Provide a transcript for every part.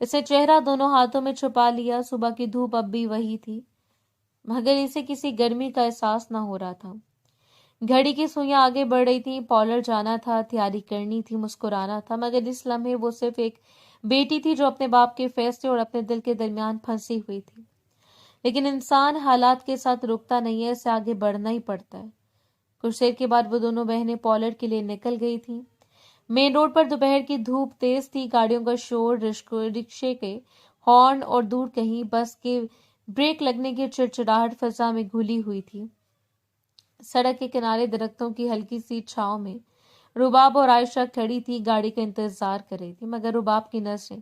اسے چہرہ دونوں ہاتھوں میں چھپا لیا. صبح کی دھوپ اب بھی وہی تھی مگر اسے کسی گرمی کا احساس نہ ہو رہا تھا. گھڑی کی سوئیاں آگے بڑھ رہی تھیں. پارلر جانا تھا, تیاری کرنی تھی, مسکرانا تھا, مگر اس لمحے وہ صرف ایک بیٹی تھی جو اپنے باپ کے فیصلے اور اپنے دل کے درمیان پھنسی ہوئی تھی. لیکن انسان حالات کے ساتھ رکتا نہیں ہے, اسے آگے بڑھنا ہی پڑتا ہے. کچھ دیر کے بعد وہ دونوں بہنیں پارلر کے لیے نکل گئی تھیں. مین روڈ پر دوپہر کی دھوپ تیز تھی. گاڑیوں کا شور, رکشے کے ہارن اور دور کہیں بس کے بریک لگنے کی چڑچڑاہٹ فضا میں گھلی ہوئی تھی. سڑک کے کنارے درختوں کی ہلکی سی چھاؤں میں رباب اور عائشہ کھڑی تھی, گاڑی کا انتظار کر رہی تھی, مگر رباب کی نظریں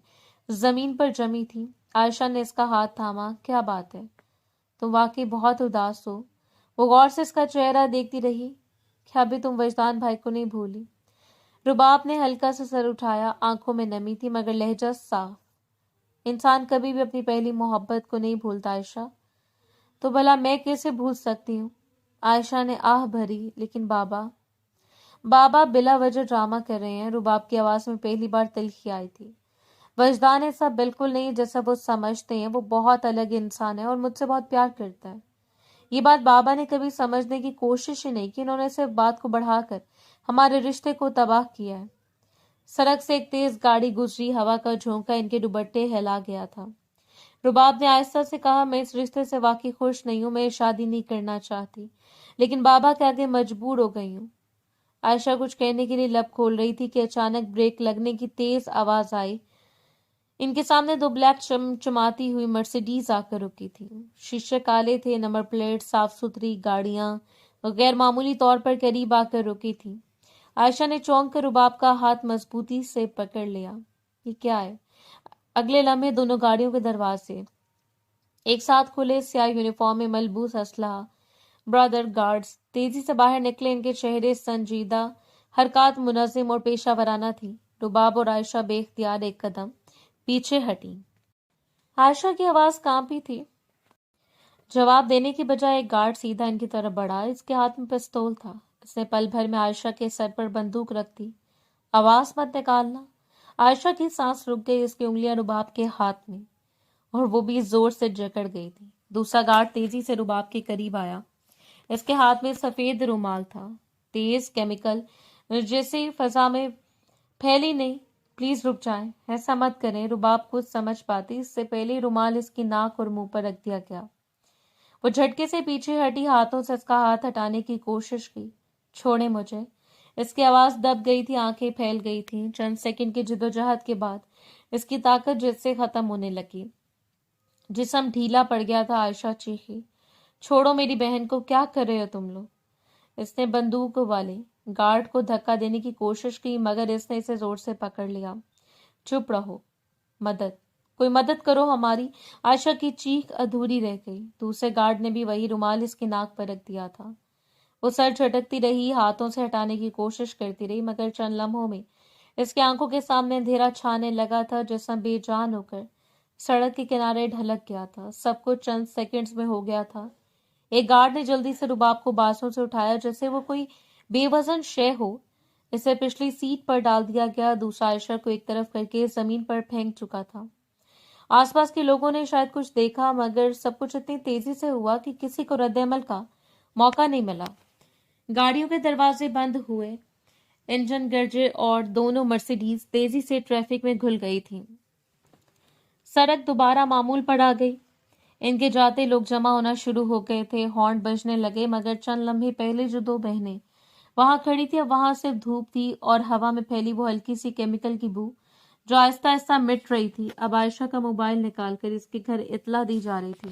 زمین پر جمی تھی. عائشہ نے اس کا ہاتھ تھاما. کیا بات ہے, تم واقعی بہت اداس ہو. وہ غور سے اس کا چہرہ دیکھتی رہی. کیا ابھی تم وجدان بھائی کو نہیں بھولی؟ رباب نے ہلکا سا سر اٹھایا. آنکھوں میں نمی تھی مگر لہجہ صاف. انسان کبھی بھی اپنی پہلی محبت کو نہیں بھولتا عائشہ. تو بھلا میں کیسے بھول سکتی ہوں؟ عائشہ نے آہ بھری. لیکن بابا بلا وجہ ڈرامہ کر رہے ہیں. رباب کی آواز میں پہلی بار تلخی آئی تھی. وجدان ایسا بالکل نہیں جیسا وہ سمجھتے ہیں. وہ بہت الگ انسان ہے اور مجھ سے بہت پیار کرتا ہے. یہ بات بابا نے کبھی سمجھنے کی کوشش ہی نہیں کی. انہوں نے صرف بات کو بڑھا کر ہمارے رشتے کو تباہ کیا ہے. سڑک سے ایک تیز گاڑی گزری. ہوا کا جھونکا ان کے دوپٹے ہلا گیا تھا. رباب نے آہستہ سے کہا, میں اس رشتے سے واقعی خوش نہیں ہوں. میں شادی نہیں کرنا چاہتی, لیکن بابا کے آگے مجبور ہو گئی ہوں. عائشہ کچھ کہنے کے لیے لب کھول رہی تھی کہ اچانک بریک لگنے کی تیز آواز آئی. ان کے سامنے دو بلیک چمچماتی ہوئی مرسیڈیز آ کر رکی تھی. شیشے کالے تھے, نمبر پلیٹ صاف ستھری. گاڑیاں غیر معمولی طور پر قریب آ کر رکی تھی. عائشہ نے چونک کر رباب کا ہاتھ مضبوطی سے پکڑ لیا. یہ کیا ہے؟ اگلے لمحے دونوں گاڑیوں کے دروازے ایک ساتھ کھلے. سیاہ یونیفارم میں ملبوس اسلحہ برادر گارڈز تیزی سے باہر نکلے. ان کے چہرے سنجیدہ, حرکات منظم اور پیشہ ورانہ تھی. رباب اور عائشہ بے اختیار ایک قدم پیچھے ہٹی. عائشہ کی آواز کانپی تھی. جواب دینے کی بجائے ایک گارڈ سیدھا ان کی طرف بڑھا. اس کے ہاتھ میں پستول تھا. اس نے پل بھر میں عائشہ کے سر پر بندوق رکھ دی. آواز مت نکالنا. عائشہ کی سانس رک گئی. اس کی انگلیاں رباب کے ہاتھ میں اور وہ بھی زور سے جکڑ گئی تھی. دوسرا گارڈ تیزی سے رباب کے قریب آیا. اس کے ہاتھ میں سفید رومال تھا, تیز کیمیکل جیسے فضا میں پھیلی. نہیں, پلیز رک جائیں, ایسا مت کریں. رباب کچھ سمجھ پاتی اس سے پہلے رومال اس کی ناک اور منہ پر رکھ دیا گیا. وہ جھٹکے سے پیچھے ہٹی, ہاتھوں سے اس کا ہاتھ ہٹانے کی کوشش کی. چھوڑیں مجھے. اس کی آواز دب گئی تھی, آنکھیں پھیل گئی تھیں. چند سیکنڈ کی جدوجہد کے بعد اس کی طاقت جس سے ختم ہونے لگی. جسم ڈھیلا پڑ گیا تھا. عائشہ چیخی, چھوڑو میری بہن کو, کیا کر رہے ہو تم لوگ؟ اس نے بندوق والے گارڈ کو دھکا دینے کی کوشش کی مگر اس نے اسے زور سے پکڑ لیا. چپ رہو. مدد, کوئی مدد کرو ہماری. عائشہ کی چیخ ادھوری رہ گئی. دوسرے گارڈ نے بھی وہی رومال اس کی ناک پر رکھ دیا تھا. وہ سر جھٹکتی رہی, ہاتھوں سے ہٹانے کی کوشش کرتی رہی مگر چند لمحوں میں اس کی آنکھوں کے سامنے اندھیرا چھانے لگا تھا. جسم بے جان ہو کر سڑک کے کنارے ڈھلک گیا تھا. سب کچھ چند سیکنڈز میں ہو گیا تھا. ایک گارڈ نے جلدی سے رباب کو بازوں سے اٹھایا جیسے وہ کوئی بے وزن شے ہو. اسے پچھلی سیٹ پر ڈال دیا گیا. دوسرا عائشہ کو ایک طرف کر کے زمین پر پھینک چکا تھا. آس پاس کے لوگوں نے شاید کچھ دیکھا مگر سب کچھ اتنی تیزی سے ہوا کہ کسی کو رد عمل کا موقع نہیں ملا. گاڑیوں کے دروازے بند ہوئے, انجن گرجے اور دونوں مرسیڈیز تیزی سے ٹریفک میں گھل گئی تھیں. سڑک دوبارہ معمول پر آ گئی. ان کے جاتے لوگ جمع ہونا شروع ہو گئے تھے. ہارن بجنے لگے مگر چند لمحے پہلے جو دو بہنیں وہاں کھڑی تھی اب وہاں صرف دھوپ تھی اور ہوا میں پھیلی وہ ہلکی سی کیمیکل کی بو جو آہستہ آہستہ مٹ رہی تھی. اب عائشہ کا موبائل نکال کر اس کے گھر اطلاع دی جا رہی تھی.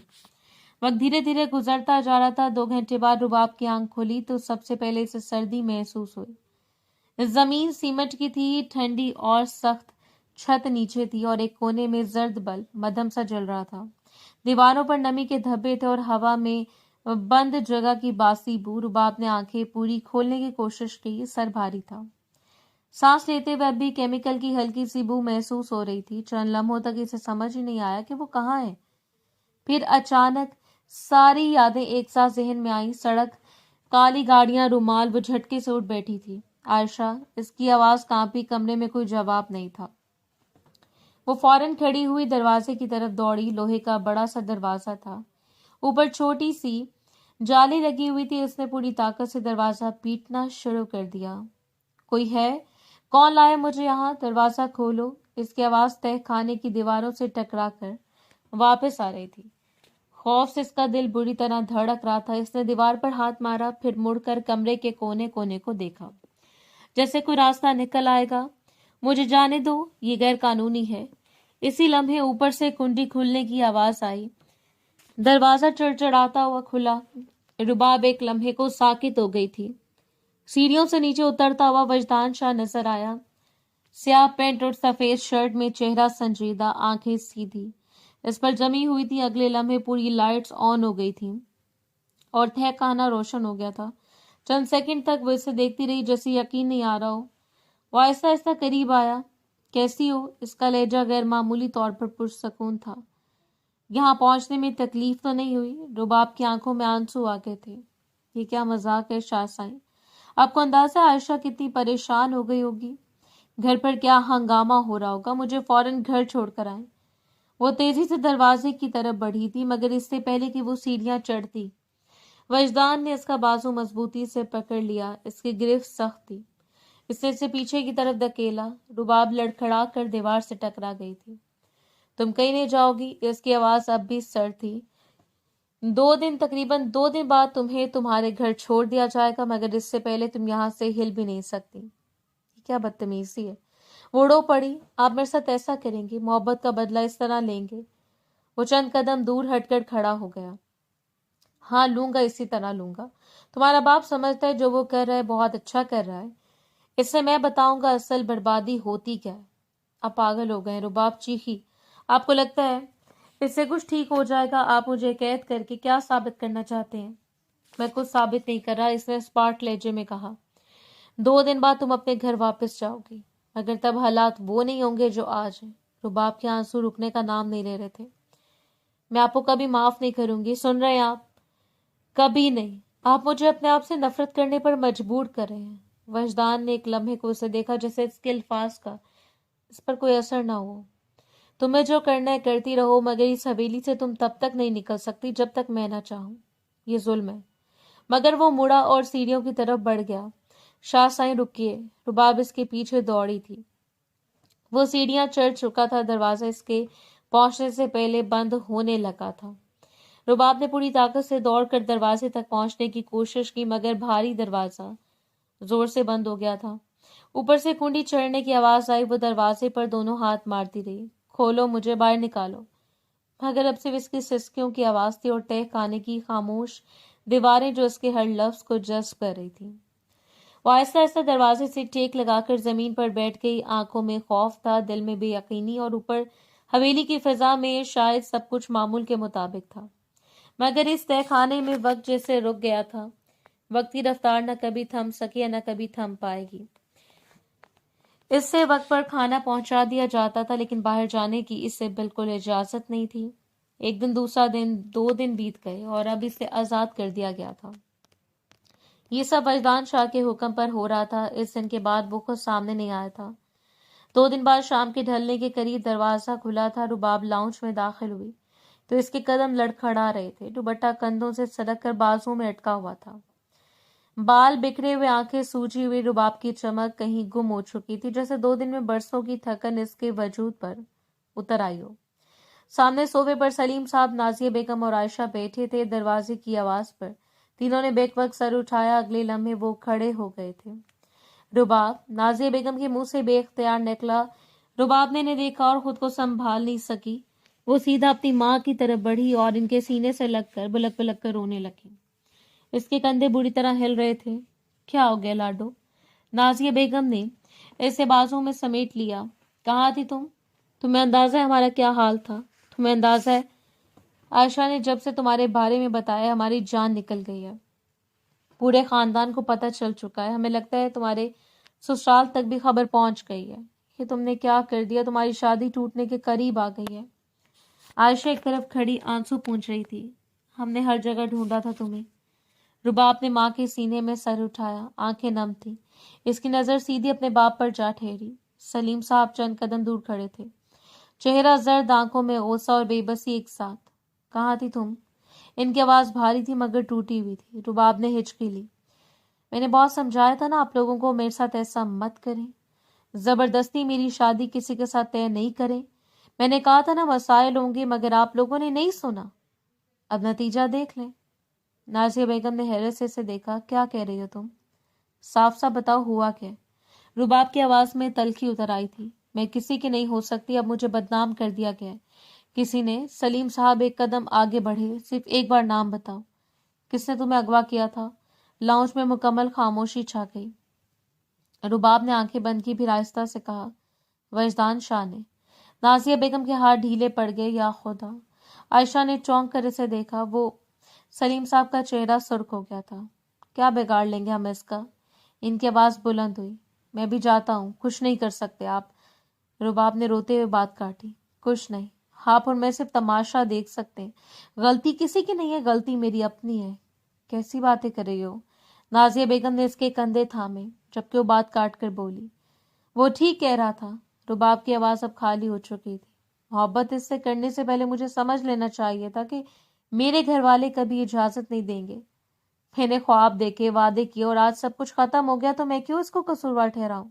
وقت دھیرے دھیرے گزرتا جا رہا تھا. 2 گھنٹے بعد رباب کی آنکھ کھلی تو سب سے پہلے اسے سردی محسوس ہوئی. زمین سیمنٹ کی تھی, ٹھنڈی اور سخت. چھت نیچے تھی اور ایک کونے میں زرد بلب مدھم سا جل رہا تھا. دیواروں پر نمی کے دھبے تھے اور ہوا میں بند جگہ کی باسی بو. رباب نے آنکھیں پوری کھولنے کی کوشش کی. سر بھاری تھا. سانس لیتے ہوئے اب بھی کیمیکل کی ہلکی سی بو محسوس ہو رہی تھی. چند لمحوں تک اسے سمجھ ہی نہیں آیا کہ وہ کہاں ہے. پھر اچانک ساری یادیں ایک ساتھ ذہن میں آئیں. سڑک, کالی گاڑیاں, رومال. وہ جھٹکے سے اٹھ بیٹھی تھی. عائشہ, اس کی آواز کانپی. کمرے میں کوئی جواب نہیں تھا. وہ فوراً کھڑی ہوئی دروازے کی طرف دوڑی. لوہے کا بڑا سا دروازہ تھا, اوپر چھوٹی سی جالی لگی ہوئی تھی. اس نے پوری طاقت سے دروازہ پیٹنا شروع کر دیا. کوئی ہے؟ کون لائے مجھے یہاں؟ دروازہ کھولو. اس کی آواز تہ خانے کی دیواروں سے ٹکرا کر واپس آ رہی تھی. خوف سے اس کا دل بری طرح دھڑک رہا تھا. اس نے دیوار پر ہاتھ مارا, پھر مڑ کر کمرے کے کونے کونے کو دیکھا, جیسے کوئی راستہ نکل آئے گا. مجھے جانے دو, یہ غیر قانونی ہے. اسی لمحے اوپر سے کنڈی کھلنے کی آواز آئی. دروازہ چڑچڑاتا ہوا کھلا. رباب ایک لمحے کو ساکت ہو گئی تھی. سیڑھیوں سے نیچے اترتا ہوا وجدان شاہ نظر آیا. سیاہ پینٹ اور سفید شرٹ میں, چہرہ سنجیدہ, آنکھیں سیدھی اس پر جمی ہوئی تھی. اگلے لمحے پوری لائٹس آن ہو گئی تھیں اور تہ خانہ روشن ہو گیا تھا. چند سیکنڈ تک وہ اسے دیکھتی رہی, جیسے یقین نہیں آ رہا ہو. وہ آہستہ آہستہ قریب آیا. کیسی ہو؟ اس کا لہجہ غیر معمولی طور پر پرسکون تھا. یہاں پہنچنے میں تکلیف تو نہیں ہوئی؟ رباب کی آنکھوں میں آنسو آ گئے تھے. یہ کیا مذاق ہے شاہ سائیں؟ آپ کو اندازہ عائشہ کتنی پریشان ہو گئی ہوگی. گھر پر کیا ہنگامہ ہو رہا ہوگا. مجھے فوراً گھر چھوڑ کر آئیں. وہ تیزی سے دروازے کی طرف بڑھی تھی, مگر اس سے پہلے کہ وہ سیڑھیاں چڑھتی, وجدان نے اس کا بازو مضبوطی سے پکڑ لیا. اس کی گرفت سخت تھی. اس نے اسے پیچھے کی طرف دھکیلا. رباب لڑکھڑا کر دیوار سے ٹکرا گئی تھی. تم کہیں نہیں جاؤ گی؟ اس کی آواز اب بھی سرد تھی. تقریباً 2 دن بعد تمہیں تمہارے گھر چھوڑ دیا جائے گا, مگر اس سے پہلے تم یہاں سے ہل بھی نہیں سکتی. کیا بدتمیزی ہے. وہ رو پڑی. آپ میرے ساتھ ایسا کریں گے؟ محبت کا بدلہ اس طرح لیں گے؟ وہ چند قدم دور ہٹ کر کھڑا ہو گیا. ہاں لوں گا, اسی طرح لوں گا. تمہارا باپ سمجھتا ہے جو وہ کر رہا ہے بہت اچھا کر رہا ہے. اس سے میں بتاؤں گا اصل بربادی ہوتی کیا ہے. آپ پاگل ہو گئے. رباب چیخی. آپ کو لگتا ہے اس سے کچھ ٹھیک ہو جائے گا؟ آپ مجھے قید کر کے کیا ثابت کرنا چاہتے ہیں؟ میں کچھ ثابت نہیں کر رہا, اس نے اسپاٹ لہجے میں کہا. 2 دن بعد تم اپنے گھر واپس جاؤ گی, مگر تب حالات وہ نہیں ہوں گے جو آج ہیں. رباب کے آنسو رکنے کا نام نہیں لے رہے تھے. میں آپ کو کبھی معاف نہیں کروں گی. سن رہے ہیں آپ؟ کبھی نہیں. آپ مجھے اپنے آپ سے نفرت کرنے پر مجبور کر رہے ہیں. وجدان نے ایک لمحے کو اسے دیکھا, جیسے اس کے الفاظ کا اس پر کوئی اثر نہ ہو. تمہیں جو کرنا ہے کرتی رہو, مگر اس حویلی سے تم تب تک نہیں نکل سکتی جب تک میں نہ چاہوں. یہ ظلم ہے. مگر وہ مڑا اور سیڑھیوں کی طرف بڑھ گیا. شاہ سائیں رکیے. رباب اس کے پیچھے دوڑی تھی. وہ سیڑھیاں چڑھ چکا تھا. دروازہ اس کے پہنچنے سے پہلے بند ہونے لگا تھا. رباب نے پوری طاقت سے دوڑ کر دروازے تک پہنچنے کی کوشش کی, مگر بھاری دروازہ زور سے بند ہو گیا تھا. اوپر سے کنڈی چڑھنے کی آواز آئی. وہ دروازے پر دونوں ہاتھ مارتی رہی. کھولو, مجھے باہر نکالو. مگر اب صرف اس کی سسکیوں کی آواز تھی اور تہ خانے کی خاموش دیواریں جو اس کے ہر لفظ کو جذب کر رہی تھی. وہ آہستہ آہستہ دروازے سے ٹیک لگا کر زمین پر بیٹھ گئی. آنکھوں میں خوف تھا, دل میں بے یقینی, اور اوپر حویلی کی فضا میں شاید سب کچھ معمول کے مطابق تھا. مگر اس تہ خانے میں وقت جیسے رک گیا تھا. وقت کی رفتار نہ کبھی تھم سکی نہ کبھی تھم پائے گی. اس سے وقت پر کھانا پہنچا دیا جاتا تھا, لیکن باہر جانے کی اس سے بالکل اجازت نہیں تھی. ایک دن, دوسرا دن, 2 دن بیت گئے اور اب اسے آزاد کر دیا گیا تھا. یہ سب وجدان شاہ کے حکم پر ہو رہا تھا. اس دن کے بعد وہ خود سامنے نہیں آیا تھا. 2 دن بعد شام کے ڈھلنے کے قریب دروازہ کھلا تھا. رباب لاؤنج میں داخل ہوئی تو اس کے قدم لڑکھڑا رہے تھے. دوپٹہ کندھوں سے سلک کر بازو میں اٹکا ہوا تھا. بال بکھرے ہوئے, آنکھیں سوجی ہوئی. رباب کی چمک کہیں گم ہو چکی تھی, جیسے 2 دن میں برسوں کی تھکن اس کے وجود پر اتر آئی ہو. سامنے صوفے پر سلیم صاحب, نازیہ بیگم اور عائشہ بیٹھے تھے. دروازے کی آواز پر تینوں نے بیک وقت سر اٹھایا. اگلے لمحے وہ کھڑے ہو گئے تھے. رباب, نازیہ بیگم کے منہ سے بے اختیار نکلا. رباب نے انہیں دیکھا اور خود کو سنبھال نہیں سکی. وہ سیدھا اپنی ماں کی طرف بڑھی اور ان کے سینے سے لگ کر بلک بلک کر رونے لگی. اس کے کندھے بری طرح ہل رہے تھے. کیا ہو گیا لاڈو؟ نازیہ بیگم نے اسے بازوں میں سمیٹ لیا. کہاں تھی تم؟ تمہیں اندازہ ہے ہمارا کیا حال تھا؟ تمہیں اندازہ ہے عائشہ نے جب سے تمہارے بارے میں بتایا ہماری جان نکل گئی ہے. پورے خاندان کو پتہ چل چکا ہے. ہمیں لگتا ہے تمہارے سسرال تک بھی خبر پہنچ گئی ہے. یہ تم نے کیا کر دیا؟ تمہاری شادی ٹوٹنے کے قریب آ گئی ہے. عائشہ ایک طرف کھڑی آنسو پونچھ رہی تھی. ہم نے ہر جگہ ڈھونڈا تھا تمہیں. رباب نے ماں کے سینے میں سر اٹھایا. آنکھیں نم تھی. اس کی نظر سیدھی اپنے باپ پر جا ٹھہری. سلیم صاحب چند قدم دور کھڑے تھے. چہرہ زرد، آنکھوں میں غصہ اور بے بسی ایک ساتھ۔ کہاں تھی تم؟ ان کی آواز بھاری تھی مگر ٹوٹی ہوئی تھی۔ رباب نے ہچکی لی۔ میں نے بہت سمجھایا تھا نا آپ لوگوں کو میرے ساتھ ایسا مت کریں، زبردستی میری شادی کسی کے ساتھ طے نہیں کریں۔ میں نے کہا تھا نا مسائل ہوں گے، مگر آپ لوگوں نے نہیں سنا۔ اب نتیجہ دیکھ لیں۔ نازیہ بیگم نے حیرت سے اسے دیکھا۔ کیا کہہ رہی ہو تم؟ صاف صاف بتاؤ ہوا کیا؟ رباب کی آواز میں تلخی اتر آئی تھی۔ میں کسی کی نہیں ہو سکتی، اب مجھے بدنام کر دیا گیا ہے کسی نے۔ سلیم صاحب ایک قدم آگے بڑھے۔ صرف ایک بار نام بتاؤ، کس نے تمہیں اغوا کیا تھا؟ لاؤنج میں مکمل خاموشی چھا گئی۔ رباب نے آنکھیں بند کی، پھر آہستہ سے کہا، وجدان شاہ نے۔ نازیہ بیگم کے ہاتھ ڈھیلے پڑ گئے۔ یا خدا! عائشہ نے چونک کر اسے دیکھا۔ وہ سلیم صاحب کا چہرہ سرخ ہو گیا تھا۔ کیا بگاڑ لیں گے ہم اس کا؟ ان کی آواز بلند ہوئی۔ میں بھی جاتا ہوں، کچھ نہیں کر سکتے آپ۔ رباب نے روتے ہوئے بات کاٹی۔ کچھ نہیں، آپ اور میں صرف تماشا دیکھ سکتے ہیں۔ غلطی کسی کی نہیں ہے، غلطی میری اپنی ہے۔ کیسی باتیں کر رہی ہو؟ نازیہ بیگم نے اس کے کندھے تھامے، جبکہ وہ بات کاٹ کر بولی، وہ ٹھیک کہہ رہا تھا۔ رباب کی آواز اب خالی ہو چکی تھی۔ محبت اس سے کرنے سے پہلے مجھے سمجھ لینا چاہیے تھا کہ میرے گھر والے کبھی اجازت نہیں دیں گے۔ میں نے خواب دیکھے، وعدے کیے، اور آج سب کچھ ختم ہو گیا تو میں کیوں اس کو قصوروار ٹھہراؤں؟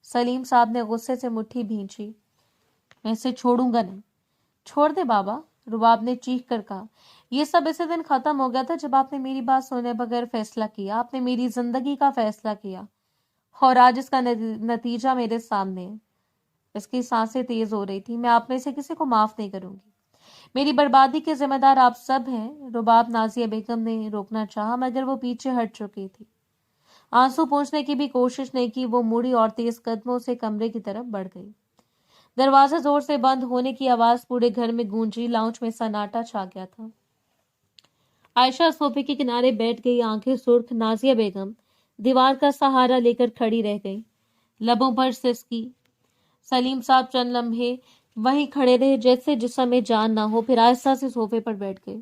سلیم صاحب نے غصے سے مٹھی بھینچی۔ میں اسے چھوڑوں گا نہیں۔ چھوڑ دے بابا، رباب نے چیخ کر کہا۔ یہ سب اسی دن ختم ہو گیا تھا جب آپ نے میری بات سنے بغیر فیصلہ کیا۔ آپ نے میری زندگی کا فیصلہ کیا، اور آج اس کا نتیجہ میرے سامنے ہے۔ اس کی سانسیں تیز ہو رہی تھی۔ میں آپ میں سے کسی کو معاف نہیں کروں گی۔ میری بربادی کے ذمہ دار آپ سب ہیں۔ رباب نازیہ بیگم نے روکنا چاہا مگر وہ پیچھے ہٹ چکی تھی۔ آنسو پوچھنے کی بھی کوشش نہیں کی۔ وہ مڑی اور تیز قدموں سے کمرے کی طرف بڑھ گئی۔ دروازہ زور سے بند ہونے کی آواز پورے گھر میں گونجی۔ لاؤنج میں سناٹا چھا گیا تھا۔ عائشہ صوفے کے کنارے بیٹھ گئی، آنکھیں سرخ۔ نازیہ بیگم دیوار کا سہارا لے کر کھڑی رہ گئی، لبوں پر سسکی۔ سلیم صاحب چند لمحے وہیں کھڑے رہے جیسے جسم میں جان نہ ہو، پھر آہستہ سے صوفے پر بیٹھ گئے۔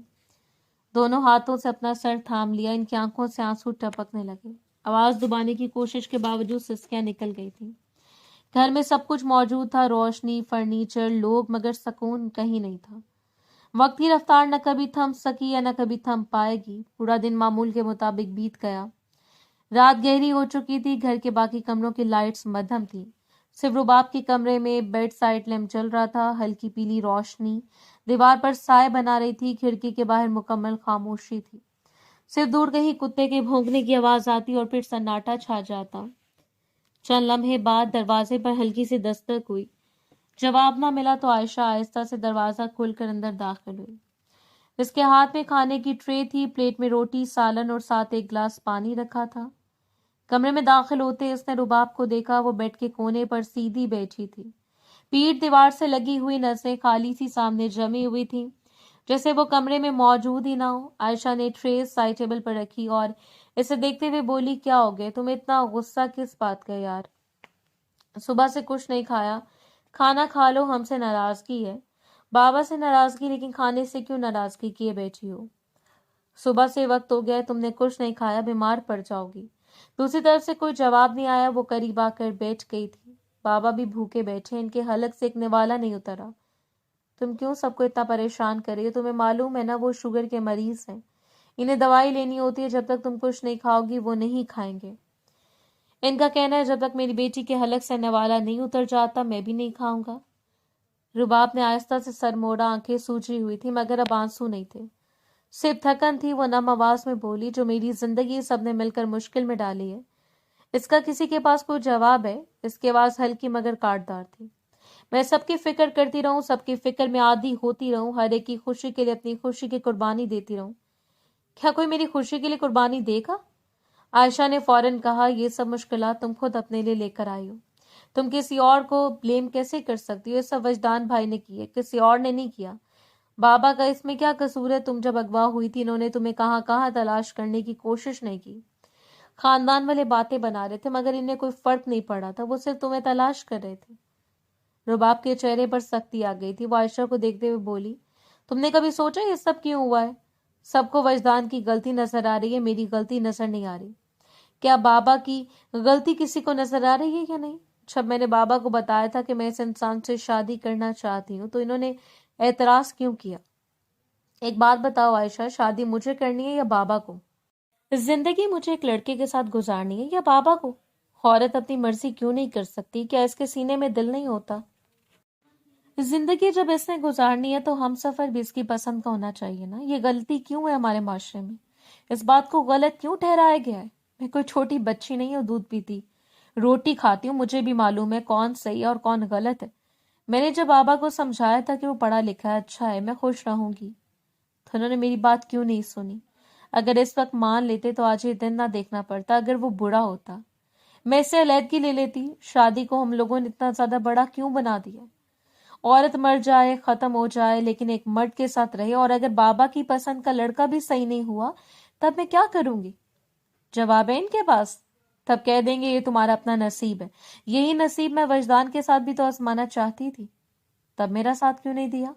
دونوں ہاتھوں سے اپنا سر تھام لیا۔ ان کی آنکھوں سے آنسو ٹپکنے لگے۔ آواز دبانے کی کوشش کے باوجود سسکیاں نکل گئی تھیں۔ گھر میں سب کچھ موجود تھا، روشنی، فرنیچر، لوگ، مگر سکون کہیں نہیں تھا۔ وقت کی رفتار نہ کبھی تھم سکی یا نہ کبھی تھم پائے گی۔ پورا دن معمول کے مطابق بیت گیا۔ رات گہری ہو چکی تھی۔ گھر کے باقی کمروں کی لائٹس مدھم تھی۔ صرف رباب کے کمرے میں بیڈ سائڈ لیمپ جل رہا تھا۔ ہلکی پیلی روشنی دیوار پر سائے بنا رہی تھی۔ کھڑکی کے باہر مکمل خاموشی تھی۔ صرف دور کہیں کتے کے بھونکنے کی آواز آتی اور پھر سناٹا چھا جاتا۔ چند لمحے بعد دروازے پر ہلکی سی دستک ہوئی۔ جواب نہ ملا تو عائشہ آہستہ سے دروازہ کھول کر اندر داخل ہوئی۔ اس کے ہاتھ میں کھانے کی ٹرے تھی، پلیٹ میں روٹی، سالن اور ساتھ ایک گلاس پانی رکھا تھا۔ کمرے میں داخل ہوتے اس نے رباب کو دیکھا۔ وہ بیڈ کے کونے پر سیدھی بیٹھی تھی، پیٹھ دیوار سے لگی ہوئی، نظریں خالی سی سامنے جمی ہوئی تھی، جیسے وہ کمرے میں موجود ہی نہ ہو۔ عائشہ نے ٹرے سائڈ ٹیبل پر رکھی اور اسے دیکھتے ہوئے بولی، کیا ہو گئے تمہیں اتنا غصہ کس بات کا یار؟ صبح سے کچھ نہیں کھایا، کھانا کھا لو۔ ہم سے ناراضگی ہے؟ بابا سے ناراضگی، لیکن کھانے سے کیوں ناراضگی کیے بیٹھی ہو؟ صبح سے وقت ہو گیا، تم نے کچھ نہیں کھایا، بیمار پڑ جاؤ گی۔ دوسری طرف سے کوئی جواب نہیں آیا۔ وہ قریب آ کر بیٹھ گئی تھی۔ بابا بھی بھوکے بیٹھے، ان کے حلق سے ایک نوالا نہیں اترا۔ تم کیوں سب کو اتنا پریشان کر رہی ہو؟ تمہیں معلوم ہے نا وہ شوگر کے مریض ہیں، انہیں دوائی لینی ہوتی ہے۔ جب تک تم کچھ نہیں کھاؤ گی وہ نہیں کھائیں گے۔ ان کا کہنا ہے جب تک میری بیٹی کے حلق سے نوالا نہیں اتر جاتا میں بھی نہیں کھاؤں گا۔ رباب نے آہستہ سے سر موڑا، آنکھیں سوجی ہوئی تھی مگر اب آنسو نہیں تھے، صرف تھکن تھی۔ وہ نم آواز میں بولی، جو میری زندگی سب نے مل کر مشکل میں ڈالی ہے، اس کا کسی کے پاس کوئی جواب ہے؟ اس کی آواز ہلکی مگر کاٹدار تھی۔ میں سب کی فکر کرتی رہوں، سب کی فکر میں عادی ہوتی رہوں، ہر ایک کی خوشی کے لیے اپنی خوشی کی قربانی دیتی رہوں؟ کیا کوئی میری خوشی کے لیے قربانی دے گا؟ عائشہ نے فوراً کہا، یہ سب مشکلات تم خود اپنے لیے لے کر آئی ہو، تم کسی اور کو بلیم کیسے کر سکتی ہو؟ یہ سب وجدان بھائی نے کیے، کسی اور نے نہیں کیا۔ بابا کا اس میں کیا قصور ہے؟ تم جب اغوا ہوئی تھی انہوں نے تمہیں کہاں کہاں تلاش کرنے کی کوشش نہیں کی۔ خاندان والے باتیں بنا رہے تھے مگر انہیں کوئی فرق نہیں پڑا تھا، وہ صرف تمہیں تلاش کر رہے تھے۔ رباب کے چہرے پر سختی آ گئی تھی۔ وہ عائشہ کو دیکھتے ہوئے بولی، تم نے کبھی سوچا یہ سب کیوں ہوا ہے؟ سب کو وجدان کی غلطی نظر آ رہی ہے، میری غلطی نظر نہیں آ رہی۔ کیا بابا کی غلطی کسی کو نظر آ رہی ہے یا نہیں؟ جب میں نے بابا کو بتایا تھا کہ میں اس انسان سے شادی کرنا چاہتی ہوں تو انہوں نے اعتراض کیوں کیا؟ ایک بات بتاؤ عائشہ، شادی مجھے کرنی ہے یا بابا کو؟ زندگی مجھے ایک لڑکے کے ساتھ گزارنی ہے یا بابا کو؟ عورت اپنی مرضی کیوں نہیں کر سکتی؟ کیا اس کے سینے میں دل نہیں ہوتا؟ زندگی جب اس نے گزارنی ہے تو ہم سفر بھی اس کی پسند کا ہونا چاہیے نا. یہ غلطی کیوں ہے ہمارے معاشرے میں؟ اس بات کو غلط کیوں ٹھہرایا گیا ہے؟ میں کوئی چھوٹی بچی نہیں ہوں دودھ پیتی، روٹی کھاتی ہوں، مجھے بھی معلوم ہے کون صحیح ہے اور کون غلط ہے. میں نے جب بابا کو سمجھایا تھا کہ وہ پڑھا لکھا ہے، اچھا ہے، میں خوش رہوں گی، تو انہوں نے میری بات کیوں نہیں سنی؟ اگر اس وقت مان لیتے تو آج یہ دن نہ دیکھنا پڑتا. اگر وہ برا ہوتا میں اس سے علیحدگی لے لیتی. شادی کو ہم لوگوں نے اتنا زیادہ بڑا کیوں بنا دیا؟ عورت مر جائے، ختم ہو جائے، لیکن ایک مرد کے ساتھ رہے. اور اگر بابا کی پسند کا لڑکا بھی صحیح نہیں ہوا تب میں کیا کروں گی؟ جواب ہے ان کے پاس؟ تب کہہ دیں گے یہ تمہارا اپنا نصیب ہے. یہی نصیب میں وجدان کے ساتھ بھی تو آزمانا چاہتی تھی. تب میرا ساتھ کیوں نہیں دیا؟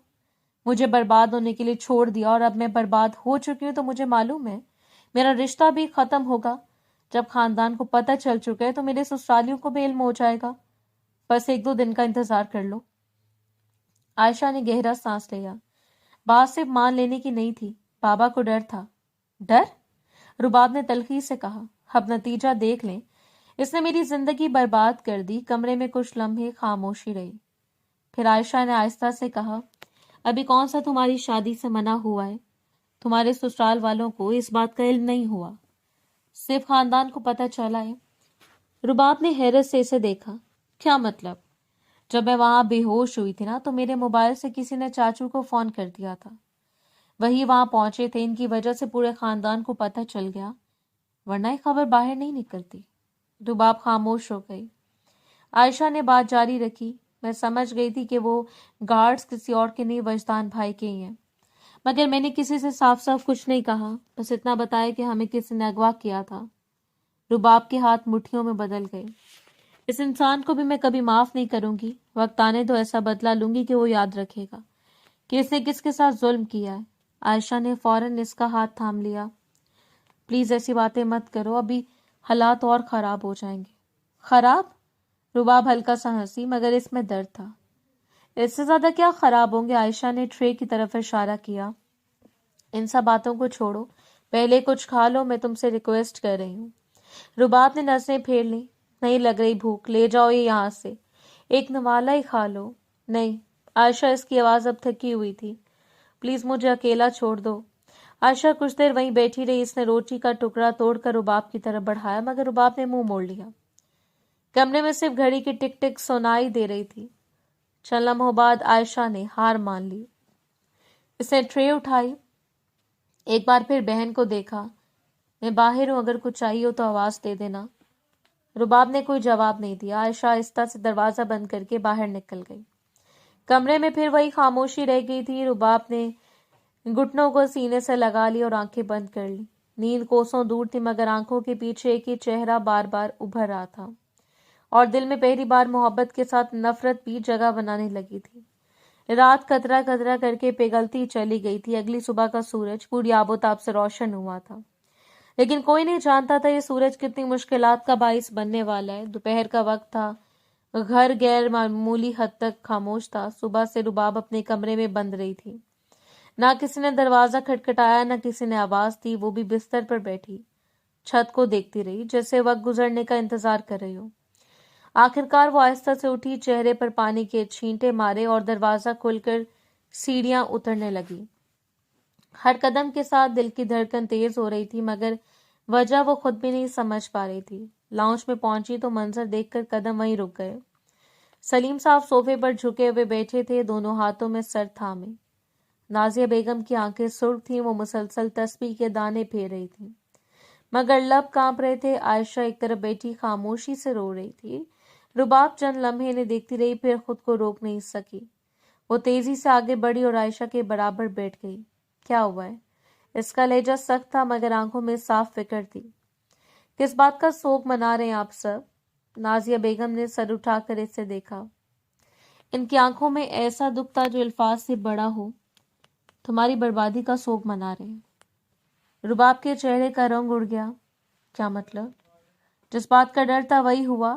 مجھے برباد ہونے کے لیے چھوڑ دیا. اور اب میں برباد ہو چکی ہوں تو مجھے معلوم ہے میرا رشتہ بھی ختم ہوگا. جب خاندان کو پتہ چل چکا ہے تو میرے سسرالیوں کو بھی علم ہو جائے گا. بس 1-2 دن کا انتظار کر لو. عائشہ نے گہرا سانس لیا. بات صرف مان لینے کی نہیں تھی، بابا کو ڈر تھا. ڈر؟ رباب نے تلخی سے کہا. اب نتیجہ دیکھ لیں. اس نے میری زندگی برباد کر دی. کمرے میں کچھ لمحے خاموشی رہی. پھر عائشہ نے آہستہ سے کہا، ابھی کون سا تمہاری شادی سے منع ہوا ہے؟ تمہارے سسرال والوں کو اس بات کا علم نہیں ہوا، صرف خاندان کو پتہ چلا ہے. رباب نے حیرت سے اسے دیکھا. کیا مطلب؟ جب میں وہاں بے ہوش ہوئی تھی نا تو میرے موبائل سے کسی نے چاچو کو فون کر دیا تھا. وہی وہاں پہنچے تھے. ان کی وجہ سے پورے خاندان کو پتہ چل گیا، ورنہ یہ خبر باہر نہیں نکلتی. رباب خاموش ہو گئی. عائشہ نے بات جاری رکھی. میں سمجھ گئی تھی کہ وہ گارڈز کسی اور کے نہیں، وجدان بھائی کے ہی ہیں. مگر میں نے کسی سے صاف صاف کچھ نہیں کہا، بس اتنا بتایا کہ ہمیں کسی نے اغوا کیا تھا. رباب کے ہاتھ مٹھیوں میں بدل گئے. اس انسان کو بھی میں کبھی معاف نہیں کروں گی. وقت آنے تو ایسا بدلہ لوں گی کہ وہ یاد رکھے گا کہ اس نے کس کے ساتھ ظلم کیا ہے. عائشہ نے فوراً اس کا ہاتھ تھام لیا. پلیز ایسی باتیں مت کرو، ابھی حالات اور خراب ہو جائیں گے. خراب؟ رباب ہلکا سا ہنسی، مگر اس میں درد تھا. اس سے زیادہ کیا خراب ہوں گے؟ عائشہ نے ٹرے کی طرف اشارہ کیا. ان سب باتوں کو چھوڑو، پہلے کچھ کھا لو، میں تم سے ریکویسٹ کر رہی ہوں. رباب نے نظریں پھیر لی. نہیں لگ رہی بھوک، لے جاؤ یہ یہاں سے، ایک نوالا ہی کھا لو. نہیں. عائشہ، اس کی آواز اب تھکی ہوئی تھی. پلیز مجھے اکیلا چھوڑ دو. عائشہ کچھ دیر وہیں بیٹھی رہی. اس نے روٹی کا ٹکڑا توڑ کر رباب کی طرف بڑھایا، مگر رباب نے منہ موڑ لیا. کمرے میں صرف گھڑی کی ٹک ٹک سنائی دے رہی تھی. چند لمحوں بعد عائشہ نے ہار مان لی. اس نے ٹرے اٹھائی. ایک بار پھر بہن کو دیکھا. میں باہر ہوں، اگر کچھ چاہیے ہو تو آواز دے دینا. رباب نے کوئی جواب نہیں دیا. عائشہ آہستہ سے دروازہ بند کر کے باہر نکل گئی. کمرے میں پھر وہی خاموشی رہ گئی تھی. رباب نے گھٹنوں کو سینے سے لگا لی اور آنکھیں بند کر لی. نیند کوسوں دور تھی، مگر آنکھوں کے پیچھے ایک ہی چہرہ بار بار ابھر رہا تھا، اور دل میں پہلی بار محبت کے ساتھ نفرت بھی جگہ بنانے لگی تھی. رات قطرہ قطرہ کر کے پگھلتی چلی گئی تھی. اگلی صبح کا سورج پوری آب و تاب سے روشن ہوا تھا، لیکن کوئی نہیں جانتا تھا یہ سورج کتنی مشکلات کا باعث بننے والا ہے. دوپہر کا وقت تھا. گھر غیر معمولی حد تک خاموش تھا. صبح سے رباب اپنے کمرے میں بند رہی تھی. نہ کسی نے دروازہ کھٹکھٹایا، نہ کسی نے آواز دی. وہ بھی بستر پر بیٹھی چھت کو دیکھتی رہی، جیسے وقت گزرنے کا انتظار کر رہی ہو. آخرکار وہ آہستہ سے اٹھی، چہرے پر پانی کے چھینٹے مارے اور دروازہ کھول کر سیڑھیاں اترنے لگی. ہر قدم کے ساتھ دل کی دھڑکن تیز ہو رہی تھی، مگر وجہ وہ خود بھی نہیں سمجھ پا رہی تھی. لاؤنج میں پہنچی تو منظر دیکھ کر قدم وہیں رک گئے. سلیم صاحب صوفے پر جھکے ہوئے بیٹھے تھے، دونوں ہاتھوں میں سر تھامے. نازیہ بیگم کی آنکھیں سرخ تھیں. وہ مسلسل تسبیح کے دانے پھیر رہی تھی، مگر لب کانپ رہے تھے. عائشہ ایک طرف بیٹھی خاموشی سے رو رہی تھی. رباب چند لمحے انہیں دیکھتی رہی، پھر خود کو روک نہیں سکی. وہ تیزی سے آگے بڑھی اور عائشہ کے برابر بیٹھ گئی. کیا ہوا ہے؟ اس کا لہجہ سخت تھا، مگر آنکھوں میں صاف فکر تھی. کس بات کا سوگ منا رہے ہیں آپ سب؟ نازیہ بیگم نے سر اٹھا کر اس سے دیکھا. ان کی آنکھوں میں ایسا دکھ تھا جو الفاظ سے بڑا ہو. تمہاری بربادی کا سوگ منا رہے ہیں. رباب کے چہرے کا رنگ اڑ گیا. کیا مطلب؟ جس بات کا ڈر تھا وہی ہوا.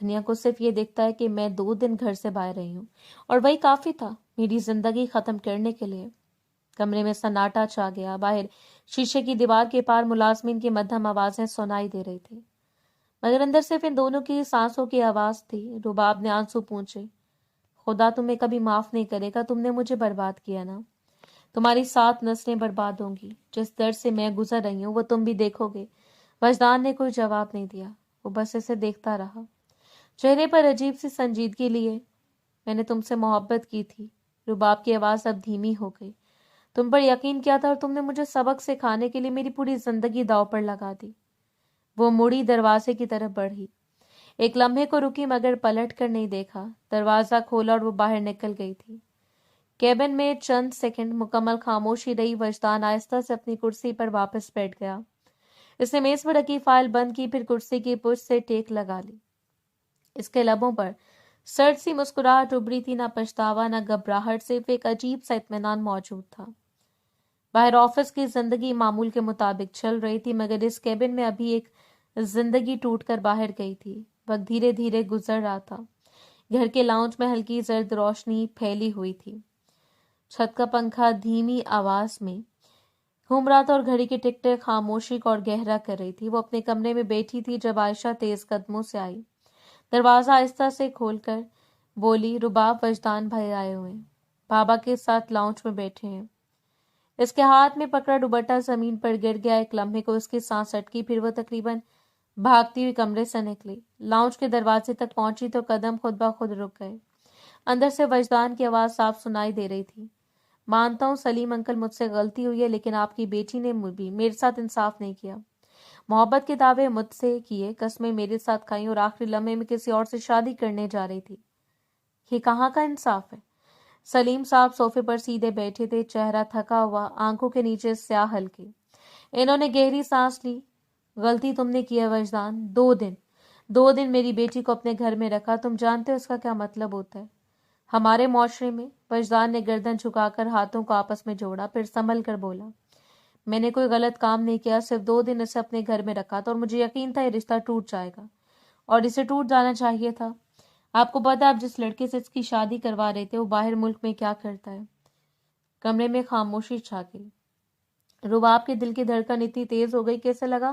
دنیا کو صرف یہ دکھتا ہے کہ میں 2 دن گھر سے باہر رہی ہوں اور وہی کافی تھا میری زندگی ختم کرنے کے لیے۔ کمرے میں سناٹا چھا گیا۔ باہر شیشے کی دیوار کے پار ملازمین کی مدھم آوازیں سنائی دے رہی تھی، مگر اندر صرف ان دونوں کی سانسوں کی آواز تھی۔ رباب نے آنسو پونچھے، خدا تمہیں کبھی معاف نہیں کرے گا، تم نے مجھے برباد کیا نا، تمہاری 7 نسلیں برباد ہوں گی، جس درد سے میں گزر رہی ہوں وہ تم بھی دیکھو گے۔ وجدان نے کوئی جواب نہیں دیا، وہ بس اسے دیکھتا رہا، چہرے پر عجیب سی سنجیدگی لیے۔ میں نے تم سے محبت کی تھی، رباب کی آواز اب دھیمی ہو گئی، تم پر یقین کیا تھا اور تم نے مجھے سبق سکھانے کے لیے میری پوری زندگی داؤ پر لگا دی۔ وہ مڑی دروازے کی طرف بڑھی، ایک لمحے کو رکی مگر پلٹ کر نہیں دیکھا۔ دروازہ کھولا اور وہ باہر نکل گئی تھی۔ کیبن میں چند سیکنڈ مکمل خاموشی رہی۔ وجدان آہستہ سے اپنی کرسی پر واپس بیٹھ گیا۔ اس نے میز پر رکھی فائل بند کی، پھر کرسی کی پشت سے ٹیک لگا لی۔ اس کے لبوں پر سرد سی مسکراہٹ ابری تھی، نہ پچھتاوا نہ گھبراہٹ، صرف ایک عجیب سا اطمینان موجود تھا۔ باہر آفس کی زندگی معمول کے مطابق چل رہی تھی، مگر اس کیبن میں ابھی ایک زندگی ٹوٹ کر باہر گئی تھی۔ وقت دھیرے دھیرے گزر رہا تھا۔ گھر کے لاؤنج میں ہلکی زرد روشنی پھیلی ہوئی تھی، چھت کا پنکھا دھیمی آواز میں گھوم رہا تھا اور گھڑی کی ٹک ٹک خاموشی کو اور گہرا کر رہی تھی۔ وہ اپنے کمرے میں بیٹھی تھی جب عائشہ تیز قدموں سے آئی، دروازہ آہستہ سے کھول کر بولی، رباب، وجدان بھائی آئے ہوئے ہیں، بابا کے ساتھ لاؤنج میں بیٹھے ہیں۔ اس کے ہاتھ میں پکڑا دوپٹہ زمین پر گر گیا۔ ایک لمحے کو اس کی سانس اٹکی، پھر وہ تقریباً بھاگتی ہوئی کمرے سے نکلی۔ لاؤنج کے دروازے تک پہنچی تو قدم خود بخود رک گئے۔ اندر سے وجدان کی آواز صاف سنائی دے رہی تھی، مانتا ہوں سلیم انکل، مجھ سے غلطی ہوئی ہے، لیکن آپ کی بیٹی نے بھی میرے ساتھ انصاف نہیں کیا۔ محبت کے دعوے مجھ سے کیے، قسمیں میرے ساتھ کھائیں اور آخری لمحے میں کسی اور سے شادی کرنے جا رہی تھی۔ یہ کہاں کا انصاف ہے؟ سلیم صاحب صوفے پر سیدھے بیٹھے تھے، چہرہ تھکا ہوا، آنکھوں کے نیچے سیاہ ہلکے۔ انہوں نے گہری سانس لی۔ غلطی تم نے کی ہے وجدان، 2 دن میری بیٹی کو اپنے گھر میں رکھا، تم جانتے ہو اس کا کیا مطلب ہوتا ہے ہمارے معاشرے میں؟ وجدان نے گردن جھکا کر ہاتھوں کو آپس میں جوڑا، پھر سنبھل کر بولا، میں نے کوئی غلط کام نہیں کیا، صرف 2 دن اسے اپنے گھر میں رکھا تھا اور مجھے یقین تھا یہ رشتہ ٹوٹ جائے گا، اور اسے ٹوٹ جانا چاہیے تھا۔ آپ کو پتا آپ جس لڑکے سے اس کی شادی کروا رہے تھے وہ باہر ملک میں کیا کرتا ہے؟ کمرے میں خاموشی چھا گئی۔ رباب کے دل کی دھڑکن اتنی تیز ہو گئی کہ اسے لگا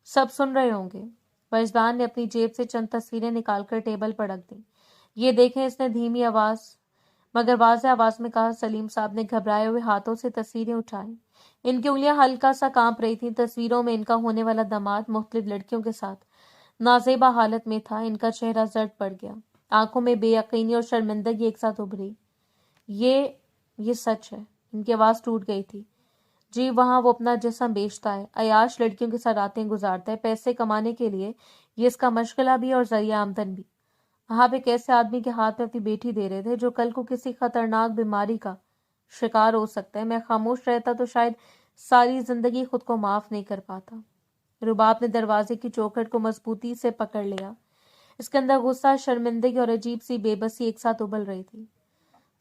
سب سن رہے ہوں گے۔ وجدان نے اپنی جیب سے چند تصویریں نکال کر ٹیبل پر رکھ دیں۔ یہ دیکھیں، اس نے دھیمی آواز مگر واضح آواز میں کہا۔ سلیم صاحب نے گھبرائے ہوئے ہاتھوں سے تصویریں اٹھائیں۔ ان کی انگلیاں ہلکا سا کانپ رہی تھیں۔ تصویروں میں ان کا ہونے والا داماد مختلف لڑکیوں کے ساتھ نازیبا حالت میں تھا۔ ان کا چہرہ زرد پڑ گیا، آنکھوں میں بے یقینی اور شرمندگی ایک ساتھ ابھری۔ یہ سچ ہے۔ ان کی آواز ٹوٹ گئی تھی۔ جی، وہاں وہ اپنا جسم بیچتا ہے، عیاش لڑکیوں کے ساتھ راتیں گزارتا ہے، پیسے کمانے کے لیے یہ اس کا مشغلہ بھی اور ذریعہ آمدن بھی۔ آپ ایک ایسے آدمی کے ہاتھ میں اپنی بیٹی دے رہے تھے جو کل کو کسی خطرناک بیماری کا شکار ہو سکتا ہے۔ میں خاموش رہتا تو شاید ساری زندگی خود کو معاف نہیں کر پاتا۔ رباب نے دروازے کی چوکھٹ کو مضبوطی سے پکڑ لیا۔ اس کے اندر غصہ، شرمندگی اور عجیب سی بے بسی ایک ساتھ ابل رہی تھی۔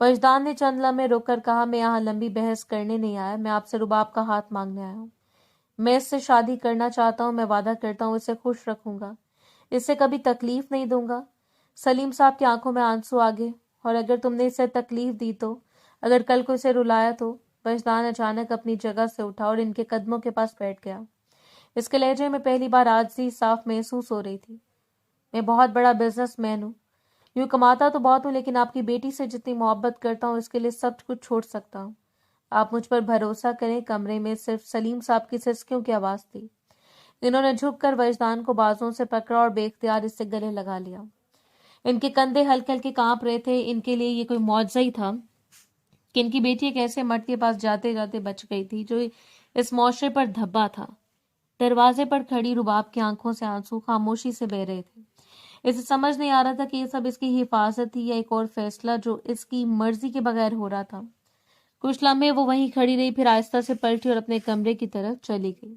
وجدان نے چند لمحے رک کر کہا، میں یہاں لمبی بحث کرنے نہیں آیا، میں آپ سے رباب کا ہاتھ مانگنے آیا ہوں۔ میں اس سے شادی کرنا چاہتا ہوں، میں وعدہ کرتا ہوں اسے خوش رکھوں گا، اسے کبھی تکلیف نہیں دوں گا۔ سلیم صاحب کی آنکھوں میں آنسو آ گئے۔ اور اگر تم نے اسے تکلیف دی تو، اگر کل کو اسے رلایا تو؟ وجدان اچانک اپنی جگہ سے اٹھا اور ان کے قدموں کے پاس بیٹھ گیا۔ اس کے لہجے میں پہلی بار عاجزی صاف محسوس ہو رہی تھی۔ میں بہت بڑا بزنس مین ہوں، یوں کماتا تو بہت ہوں، لیکن آپ کی بیٹی سے جتنی محبت کرتا ہوں اس کے لیے سب کچھ چھوڑ سکتا ہوں۔ آپ مجھ پر بھروسہ کریں۔ کمرے میں صرف سلیم صاحب کی سسکیوں کی آواز تھی۔ انہوں نے جھک کر وجدان کو بازوں سے پکڑا اور بے اختیار اس سے گلے لگا لیا۔ ان کے کندھے ہلکے ہلکے کانپ رہے تھے۔ ان کے لیے یہ کوئی معجزہ ہی تھا کہ ان کی بیٹی ایک ایسے مرد کے پاس جاتے جاتے بچ گئی تھی جو اس معاشرے پر دھبا تھا۔ دروازے پر کھڑی رباب کی آنکھوں سے آنسو خاموشی سے بہہ رہے تھے۔ اسے سمجھ نہیں آ رہا تھا کہ یہ سب اس کی حفاظت تھی یا ایک اور فیصلہ جو اس کی مرضی کے بغیر ہو رہا تھا۔ کچھ لمحے وہ وہیں کھڑی رہی، پھر آہستہ سے پلٹی اور اپنے کمرے کی طرف چلی گئی۔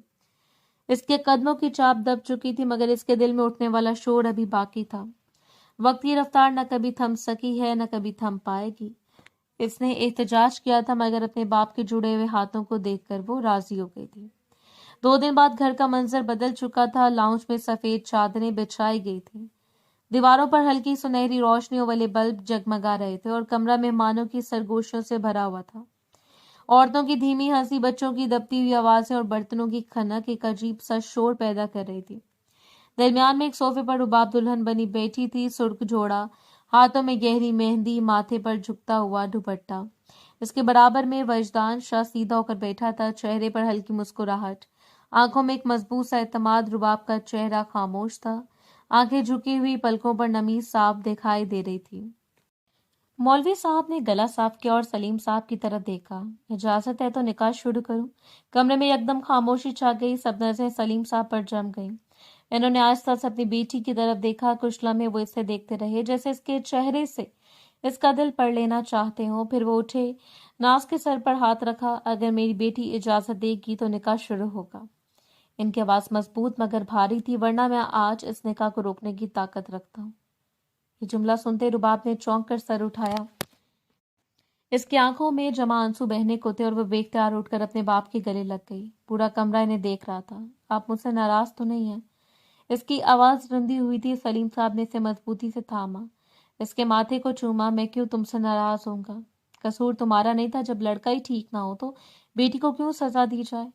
اس کے قدموں کی چاپ دب چکی تھی، مگر اس کے دل میں اٹھنے والا شور ابھی باقی تھا۔ وقت کی رفتار نہ کبھی تھم سکی ہے، نہ کبھی تھم پائے گی۔ اس نے احتجاج کیا تھا، مگر اپنے باپ کے جڑے ہوئے ہاتھوں کو دیکھ کر وہ راضی ہو گئی تھی۔ 2 دن بعد گھر کا منظر بدل چکا تھا۔ لاؤنج میں سفید چادریں بچھائی گئی تھیں، دیواروں پر ہلکی سنہری روشنیوں والے بلب جگمگا رہے تھے اور کمرہ مہمانوں کی سرگوشیوں سے بھرا ہوا تھا۔ عورتوں کی دھیمی ہنسی، بچوں کی دبتی ہوئی آوازیں اور برتنوں کی کھنک ایک عجیب سا شور پیدا کر رہی تھی۔ درمیان میں ایک صوفے پر رباب دلہن بنی بیٹھی تھی، سرخ جوڑا، ہاتھوں میں گہری مہندی، ماتھے پر جھکتا ہوا دوپٹہ۔ اس کے برابر میں وجدان شاہ سیدھا ہو کر بیٹھا تھا، چہرے پر ہلکی مسکراہٹ، آنکھوں میں ایک مضبوط سا اعتماد۔ رباب کا چہرہ خاموش تھا، آنکھیں جھکی ہوئی، پلکوں پر نمی صاف دکھائی دے رہی تھی۔ مولوی صاحب نے گلا صاف کیا اور سلیم صاحب کی طرف دیکھا۔ اجازت ہے تو نکاح شروع کروں؟ کمرے میں یکدم خاموشی چھا گئی، سب نظریں سلیم صاحب پر جم گئیں۔ انہوں نے آہستہ سے اپنی بیٹی کی طرف دیکھا، کچھ لمحے وہ اسے دیکھتے رہے جیسے اس کے چہرے سے اس کا دل پڑھ لینا چاہتے ہوں۔ پھر وہ اٹھے، ناز کے سر پر ہاتھ رکھا۔ اگر میری بیٹی اجازت دے گی تو نکاح شروع ہوگا۔ ان کی آواز مضبوط مگر بھاری تھی، ورنہ میں آج اس نکاح کو روکنے کی طاقت رکھتا ہوں۔ یہ جملہ سنتے رباب نے چونک کر سر اٹھایا۔ اس کی آنکھوں میں جمع آنسو بہنے کو تھے اور وہ بے اختیار اٹھ کر اپنے باپ کے گلے لگ گئی۔ پورا کمرہ انہیں دیکھ رہا تھا۔ آپ مجھ سے ناراض تو نہیں ہیں؟ اس کی آواز رندی ہوئی تھی۔ سلیم صاحب نے اسے مضبوطی سے تھاما، اس کے ماتھے کو چوما۔ میں کیوں تم سے ناراض ہوں گا؟ قصور تمہارا نہیں تھا، جب لڑکا ہی ٹھیک نہ ہو تو بیٹی کو کیوں سزا دی جائے؟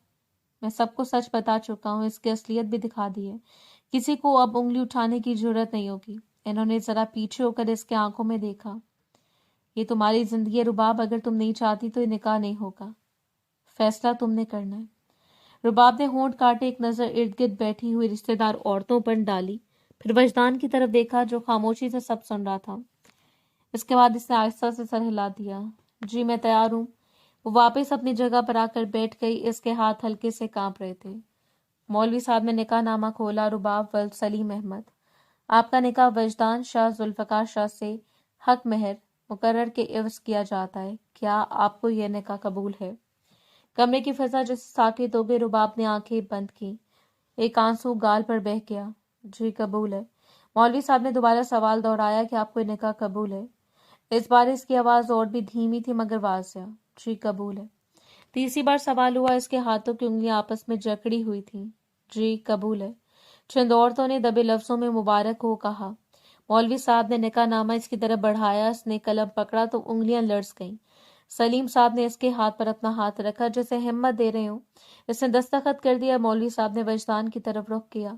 میں سب کو سچ بتا چکا ہوں، اس کی اصلیت بھی دکھا دی ہے، کسی کو اب انگلی اٹھانے کی جرت نہیں ہوگی۔ انہوں نے ذرا پیچھے ہو کر اس کے آنکھوں میں دیکھا۔ یہ تمہاری زندگی ہے رباب، اگر تم نہیں چاہتی تو یہ نکاح نہیں ہوگا، فیصلہ تم نے کرنا ہے۔ رباب نے ہونٹ کاٹے، ایک نظر ارد گرد بیٹھی ہوئی رشتہ دار عورتوں پر ڈالی، پھر وجدان کی طرف دیکھا جو خاموشی سے سب سن رہا تھا۔ اس کے بعد اس نے آہستہ سے سر ہلا دیا۔ جی میں تیار ہوں۔ وہ واپس اپنی جگہ پر آ کر بیٹھ گئی، اس کے ہاتھ ہلکے سے کانپ رہے تھے۔ مولوی صاحب نے نکاح نامہ کھولا۔ رباب ولد سلیم احمد، آپ کا نکاح وجدان شاہ ذوالفقار شاہ سے حق مہر مقرر کے عوض کیا جاتا ہے، کیا آپ کو یہ نکاح قبول ہے؟ کمرے کی فضا جیسے ساکت ہو گئی۔ رباب نے آنکھیں بند کی، ایک آنسو گال پر بہہ گیا۔ جی قبول ہے۔ مولوی صاحب نے دوبارہ سوال دہرایا کہ آپ کو یہ نکاح قبول ہے؟ اس بار اس کی آواز اور بھی دھیمی تھی مگر واضح۔ جی قبول ہے۔ تیسری بار سوال ہوا، اس کے ہاتھوں کی انگلیاں آپس میں جکڑی ہوئی تھیں۔ جی قبول ہے۔ چند عورتوں نے دبے لفظوں میں مبارک ہو کہا۔ مولوی صاحب نے نکاح نامہ اس کی طرف بڑھایا، اس نے قلم پکڑا تو انگلیاں لرز گئیں۔ سلیم صاحب نے اس کے ہاتھ پر اپنا ہاتھ رکھا جیسے ہمت دے رہے ہوں۔ اس نے دستخط کر دیا۔ مولوی صاحب نے وجدان کی طرف رخ کیا۔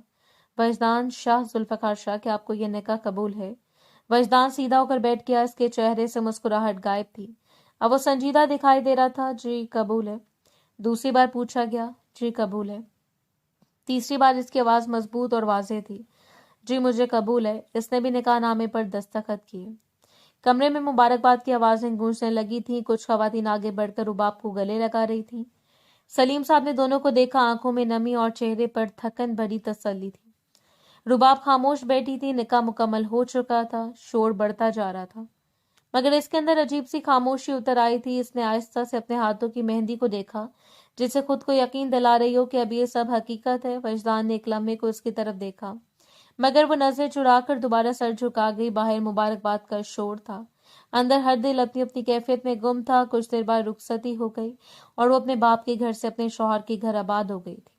وجدان شاہ ذوالفقار شاہ، کہ آپ کو یہ نکاح قبول ہے؟ وجدان سیدھا ہو کر بیٹھ گیا، اس کے چہرے سے مسکراہٹ غائب تھی، اب وہ سنجیدہ دکھائی دے رہا تھا۔ جی قبول ہے۔ دوسری بار پوچھا گیا۔ جی قبول ہے۔ تیسری بار اس کی آواز مضبوط اور واضح تھی۔ جی مجھے قبول ہے۔ اس نے بھی نکاح نامے پر دستخط کیے۔ کمرے میں مبارکباد کی آوازیں گونجنے لگی تھیں، کچھ خواتین آگے بڑھ کر رباب کو گلے لگا رہی تھیں۔ سلیم صاحب نے دونوں کو دیکھا، آنکھوں میں نمی اور چہرے پر تھکن بھری تسلی تھی۔ رباب خاموش بیٹھی تھی، نکاح مکمل ہو چکا تھا، شور بڑھتا جا رہا تھا مگر اس کے اندر عجیب سی خاموشی اتر آئی تھی۔ اس نے آہستہ سے اپنے ہاتھوں کی مہندی کو دیکھا، جسے خود کو یقین دلا رہی ہو کہ اب یہ سب حقیقت ہے۔ وجدان نے ایک لمحے کو اس کی طرف دیکھا مگر وہ نظریں چرا کر دوبارہ سر جھکا گئی۔ باہر مبارکباد کا شور تھا، اندر ہر دل اپنی اپنی کیفیت میں گم تھا۔ کچھ دیر بعد رخصتی ہو گئی اور وہ اپنے باپ کے گھر سے اپنے شوہر کے گھر آباد ہو گئی تھی۔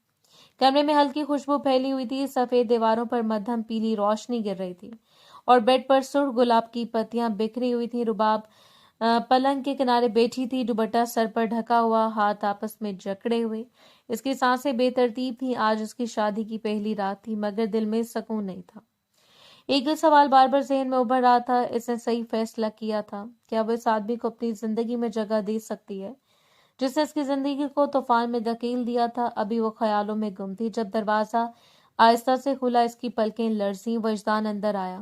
کمرے میں ہلکی خوشبو پھیلی ہوئی تھی، سفید دیواروں پر مدھم پیلی روشنی گر رہی تھی اور بیڈ پر سرخ گلاب کی پتیاں بکھری ہوئی تھیں۔ رباب پلنگ کے کنارے بیٹھی تھی، دوپٹہ سر پر ڈھکا ہوا، ہاتھ آپس میں جکڑے ہوئے۔ اس کی سانسیں بے ترتیب تھیں۔ آج اس کی شادی کی پہلی رات تھی مگر دل میں سکون نہیں تھا۔ ایک سوال بار بار ذہن میں ابھر رہا تھا، اس نے صحیح فیصلہ کیا تھا؟ کیا وہ اس آدمی کو اپنی زندگی میں جگہ دے سکتی ہے جس نے اس کی زندگی کو طوفان میں دھکیل دیا تھا؟ ابھی وہ خیالوں میں گم تھی۔ جب دروازہ آہستہ سے کھلا، اس کی پلکیں لرزیں۔ وجدان اندر آیا،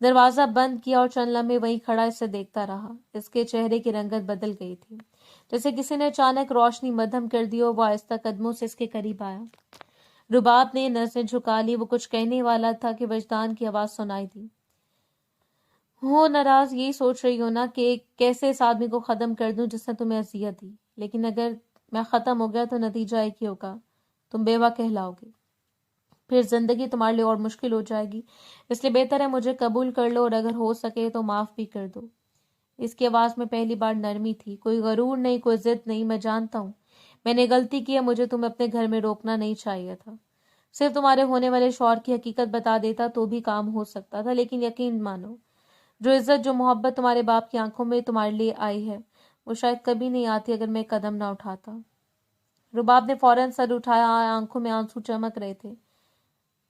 دروازہ بند کیا اور چند لمحے وہیں کھڑا اسے دیکھتا رہا۔ اس کے چہرے کی رنگت بدل گئی تھی، جیسے کسی نے اچانک روشنی مدھم کر دی ہو۔ وہ آہستہ قدموں سے اس کے قریب آیا۔ رباب نے نظریں جھکا لی، وہ کچھ کہنے والا تھا کہ وجدان کی آواز سنائی دی۔ ہو ناراض، یہی سوچ رہی ہو نا کہ کیسے اس آدمی کو ختم کر دوں جس نے تمہیں اذیت دی، لیکن اگر میں ختم ہو گیا تو نتیجہ ایک ہی ہوگا، تم بیوہ کہلاؤ گے، پھر زندگی تمہارے لیے اور مشکل ہو جائے گی۔ اس لیے بہتر ہے مجھے قبول کر لو اور اگر ہو سکے تو معاف بھی کر دو۔ اس کی آواز میں پہلی بار نرمی تھی، کوئی غرور نہیں، کوئی ضد نہیں۔ میں جانتا ہوں میں نے غلطی کی ہے، مجھے تمہیں اپنے گھر میں روکنا نہیں چاہیے تھا۔ صرف تمہارے ہونے والے شوہر کی حقیقت بتا دیتا تو بھی کام ہو سکتا تھا، لیکن یقین مانو، جو عزت، جو محبت تمہارے باپ کی آنکھوں میں تمہارے لیے آئی ہے، وہ شاید کبھی نہیں آتی اگر میں قدم نہ اٹھاتا۔ رباب نے فوراً سر اٹھایا، آنکھوں میں آنسو چمک رہے تھے۔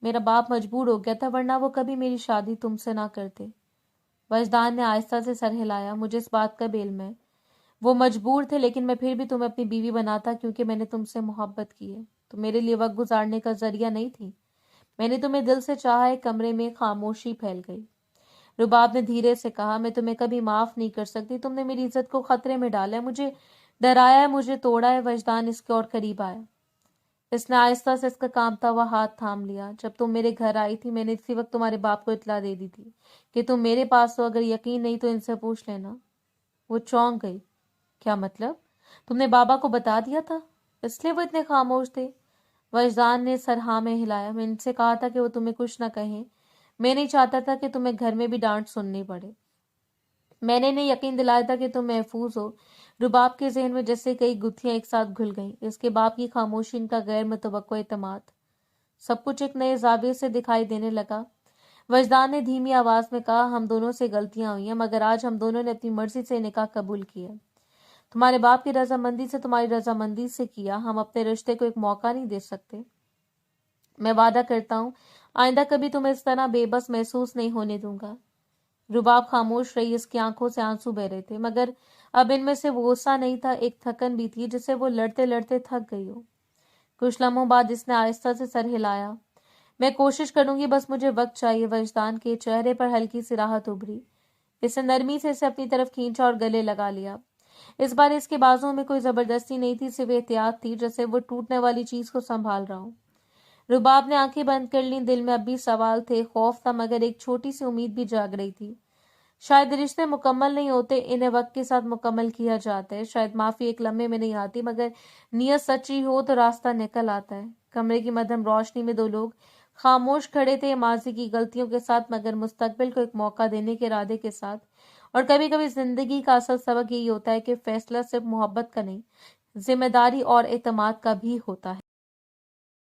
میرا باپ مجبور ہو گیا تھا، ورنہ وہ کبھی میری شادی تم سے نہ کرتے۔ وجدان نے آہستہ سے سر ہلایا۔ مجھے اس بات کا بھی علم ہے، وہ مجبور تھے، لیکن میں پھر بھی تمہیں اپنی بیوی بناتا کیونکہ میں نے تم سے محبت کی ہے۔ تم میرے لیے وقت گزارنے کا ذریعہ نہیں تھی، میں نے تمہیں دل سے چاہا۔ ایک کمرے میں خاموشی پھیل گئی۔ رباب نے دھیرے سے کہا، میں تمہیں کبھی معاف نہیں کر سکتی، تم نے میری عزت کو خطرے میں ڈالا ہے، مجھے ڈرایا ہے، مجھے توڑا ہے۔ وجدان اس کے اور قریب آیا۔ اس نے آہستہ سے اس کا کانپتا ہوا ہاتھ تھام لیا۔ جب تم میرے گھر آئی تھی، میں نے اسی وقت تمہارے باپ کو اطلاع دے دی تھی کہ تم میرے پاس ہو، اگر یقین نہیں تو ان سے پوچھ لینا۔ وہ چونک گئی۔ کیا مطلب؟ تم نے بابا کو بتا دیا تھا؟ اس لیے وہ اتنے خاموش تھے؟ وجدان نے سر ہاں میں ہلایا۔ میں ان سے کہا تھا کہ وہ تمہیں کچھ نہ کہیں، میں نہیں چاہتا تھا کہ تمہیں گھر میں بھی ڈانٹ سننی پڑے، میں نے انہیں یقین دلایا تھا کہ تم محفوظ ہو۔ رباب کے ذہن میں جیسے کئی گتھیاں ایک ساتھ گھل گئیں، اس کے باپ کی خاموشی، ان کا غیر متوقع اعتماد، سب کچھ ایک نئے زاویے سے دکھائی دینے لگا۔ وجدان نے دھیمی آواز میں کہا، ہم دونوں سے غلطیاں ہوئی ہیں، مگر آج ہم دونوں نے اپنی مرضی سے نکاح قبول کیا، تمہارے باپ کی رضامندی سے، تمہاری رضامندی سے کیا۔ ہم اپنے رشتے کو ایک موقع نہیں دے سکتے؟ میں وعدہ کرتا ہوں آئندہ کبھی تمہیں اس طرح بے بس محسوس نہیں ہونے دوں گا۔ رباب خاموش رہی، اس کی آنکھوں سے آنسو بہ رہے تھے، مگر اب ان میں سے وہ غصہ نہیں تھا، ایک تھکن بھی تھی جسے وہ لڑتے لڑتے تھک گئی ہو۔ کچھ لمحوں بعد اس نے آہستہ سے سر ہلایا۔ میں کوشش کروں گی، بس مجھے وقت چاہیے۔ وجدان کے چہرے پر ہلکی سی راحت ابھری۔ اس نے نرمی سے اسے اپنی طرف کھینچا اور گلے لگا لیا۔ اس بار اس کے بازوؤں میں کوئی زبردستی نہیں تھی، صرف احتیاط تھی، جیسے وہ ٹوٹنے والی چیز کو سنبھال رہا ہو۔ رباب نے آنکھیں بند کر لیں، دل میں اب بھی سوال تھے، خوف تھا، مگر ایک چھوٹی سی امید بھی جاگ رہی تھی۔ شاید رشتے مکمل نہیں ہوتے، انہیں وقت کے ساتھ مکمل کیا جاتا ہے۔ شاید معافی ایک لمحے میں نہیں آتی، مگر نیت سچی ہو تو راستہ نکل آتا ہے۔ کمرے کی مدھم روشنی میں دو لوگ خاموش کھڑے تھے، ماضی کی غلطیوں کے ساتھ مگر مستقبل کو ایک موقع دینے کے ارادے کے ساتھ۔ اور کبھی کبھی زندگی کا اصل سبق یہی ہوتا ہے کہ فیصلہ صرف محبت کا نہیں، ذمہ داری اور اعتماد کا بھی ہوتا ہے۔